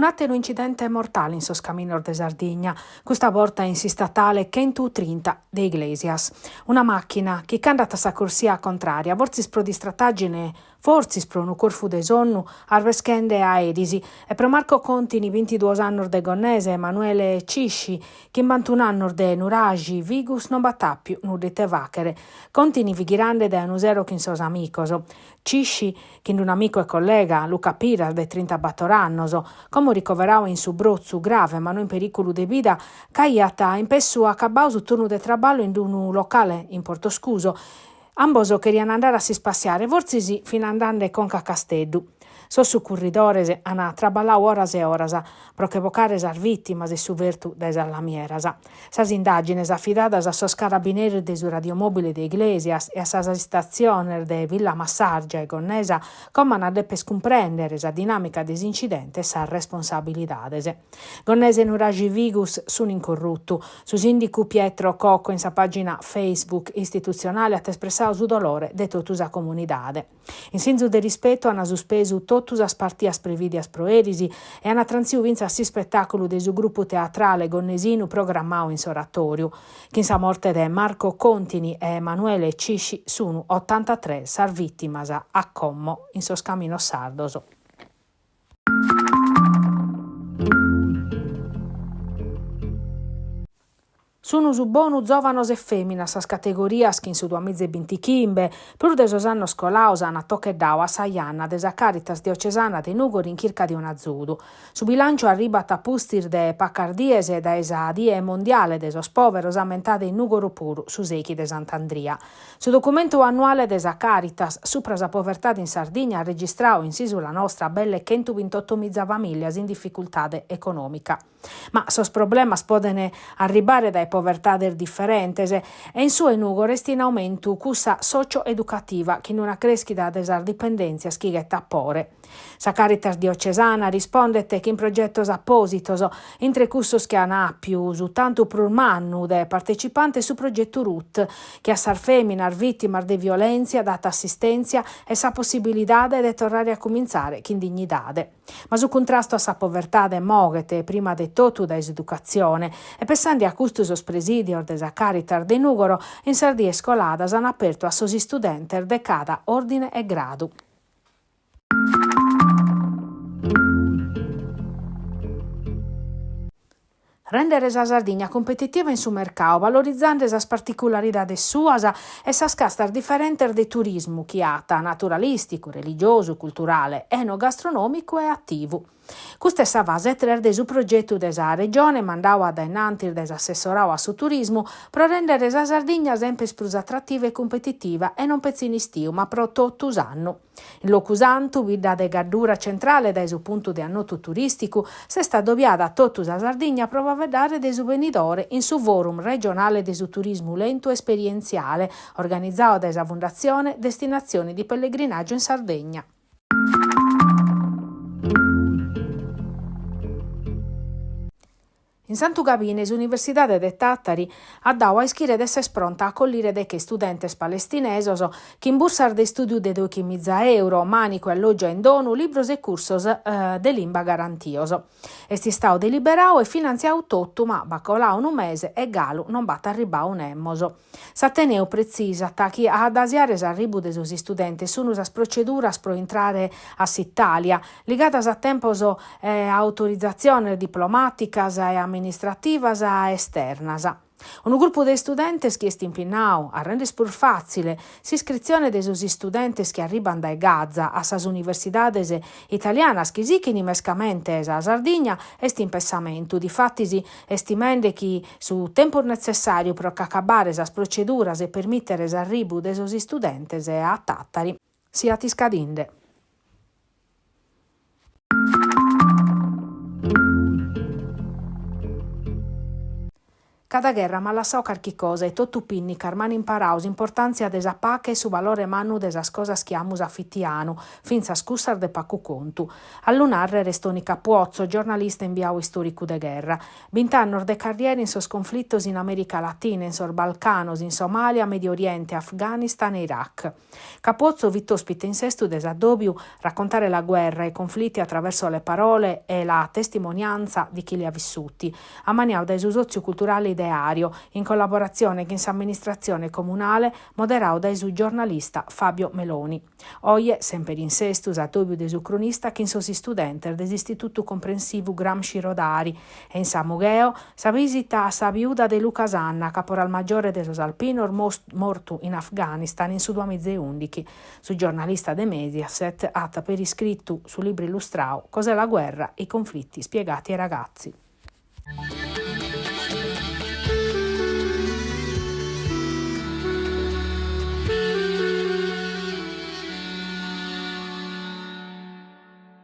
Un altro incidente mortale in Soscaminor de Sardigna, questa volta in si statale 130 de Iglesias. Una macchina che candata sa corsia contraria, vorzis pro distrattagine, forzis pro un corfu de sonnu, arveschende a Edisi, e pro Marco Contini 22 anni de Gonnese, Emanuele Cisci, che in 21 anni de Nuragi, Vigus non battà più nudite vachere. Contini vighirande de anusero che in sos amicoso. Cisci, che in un amico e collega, Luca Pira, de 30 battorannoso, come ricoverao in su brozzu grave, ma non in pericolo de vida, caiata in pessu a cabau su turno de traballo in un locale in Portoscuso. Amboso queriano andare a si spassiare, vorzisi fino andando con Casteddu. So su curridores ana traballau oras e oras, pro che vocares ar vittimas e su vertu des allamieras. Sas indagines affidadas a sos carabinieri de su radiomobile de Iglesias e a sas stazioni de Villa Massargia e Gonnesa coman a deppes comprendere sa dinamica des incidentes sa responsabilidades. Gonnese Nuragi Vigus sun incorruttu. Su sindicu Pietro Cocco in sa pagina Facebook istituzionale ha espressau su dolore de totu sa comunidade. In senso de rispetto hanno suspesu totus as partias previdias pro erisi e hanno transiu vinza si spettacolo de su gruppo teatrale gonnesinu programmau in s'oratoriu, che in sa morte de Marco Contini e Emanuele Cisci sono 83 sar vittimas a Commo in Soscamino Sardoso. Sono su bonu giovanos e feminas sas categorias che in su 2025, pur de sos annos scolaus hanno toccheddau a Saianna de sa Caritas diocesana de Nugori in chirca di un azudu. Su bilancio arribat a pustir de paccardiese da esa die mondiale de sos poveros ammentade in Nugoru puru su seichi de Sant'Andria. Su documento annuale de sa Caritas supra sa povertà in Sardigna registrau in sisu la nostra belle 128.000 famiglie in difficoltà economica. Ma sos problemas podene arribare dai povertà differentes e in su Nugo resti in aumento cussa socio-educativa che in una crescita desar dipendenza schighetta pore. Sa Caritas diocesana rispondete che in progettos appositos intre cussos che hanno più su tanto prurmannu de partecipante su progetto RUT che a sar feminar vittimar de violenza data assistenza e sa possibilità de tornare a cominciare che in dignidade. Ma su contrasto a sa povertà de moghete prima de totu da educazione e pensando a custos os presidios de sa Caritas de Nugoro in sardie scoladas hanno aperto a sos studenter de cada ordine e gradu. Rendere sa Sardigna competitiva in su mercato, valorizzando sas particolaridades suas e sas castas differentes de turismo chiata, naturalistico, religioso, culturale, enogastronomico e attivo. Questa è sa base de su progetto de sa regione mandau ad innantir des assessorau a su turismo pro rendere sa Sardigna sempre più attrattiva e competitiva e non pezzini stiu, ma pro totus annu. In locusantu, villa de gaddura centrale da su punto de annoto turistico, se sta dovviata a totus a Sardigna prova a vedere de su venidore in su forum regionale de su turismo lento esperienziale, organizzato da sa Fondazione Destinazioni di Pellegrinaggio in Sardegna. In Santu Gabines, Università de Tattari ha dato a ischire d'essere pronta a accogliere de che studentes palestinesos che in bursar de studio de 2.000 €, manico e alloggio in donu, libros e cursos de limba garantioso. Esti stau deliberau e finanziau tutto, ma bacolau un mese e galu non bat arribau un emmoso. S'Ateneu precisa che ad asiare s'arribu de sos studentes sono sas proceduras pro entrare a s'Italia, ligadas a tempos autorizzazione diplomaticas e amministrativas a esternas. Un gruppo di studentes che est impinnau a rendere pur facile s'iscrizione de sos studentes che arriban dai Gaza a sas universidades italianas che sichini mescamente a Sardigna est in pensamento. Difattisi estimende che su tempo necessario pro acabare sas proceduras e permittere s'arribu de sos studentes a Tattari siat iscadinde. Cada guerra ma la so carchi cosa e tottu pinni carmani imparaus importanzia desa pace e su valore manu desa cosas chiamus affittianu, finza scussar de pacu contu. All'unarre restoni Capuozzo, giornalista inviau istoricu de guerra. 20 anni de carriera in sos conflittos in America Latina, in sos Balcanos, in Somalia, Medio Oriente, Afghanistan e Iraq. Capuozzo ospite in sestu desaddobiu raccontare la guerra e i conflitti attraverso le parole e la testimonianza di chi li ha vissuti, ammaniau dai usozio culturale ideario, in collaborazione con l'amministrazione comunale, moderau dai su giornalista Fabio Meloni. Oie, sempre in sestus, addobiu de su cronista, che in sosi studenter dell'Istituto Comprensivo Gramsci Rodari, e in Samugheo, sa visita a sa viuda de Luca Sanna, caporal maggiore de sos alpinor mortu in Afghanistan in su 2011. Su giornalista de Mediaset, atta per iscritto su libro illustrao Cos'è la guerra? I conflitti spiegati ai ragazzi.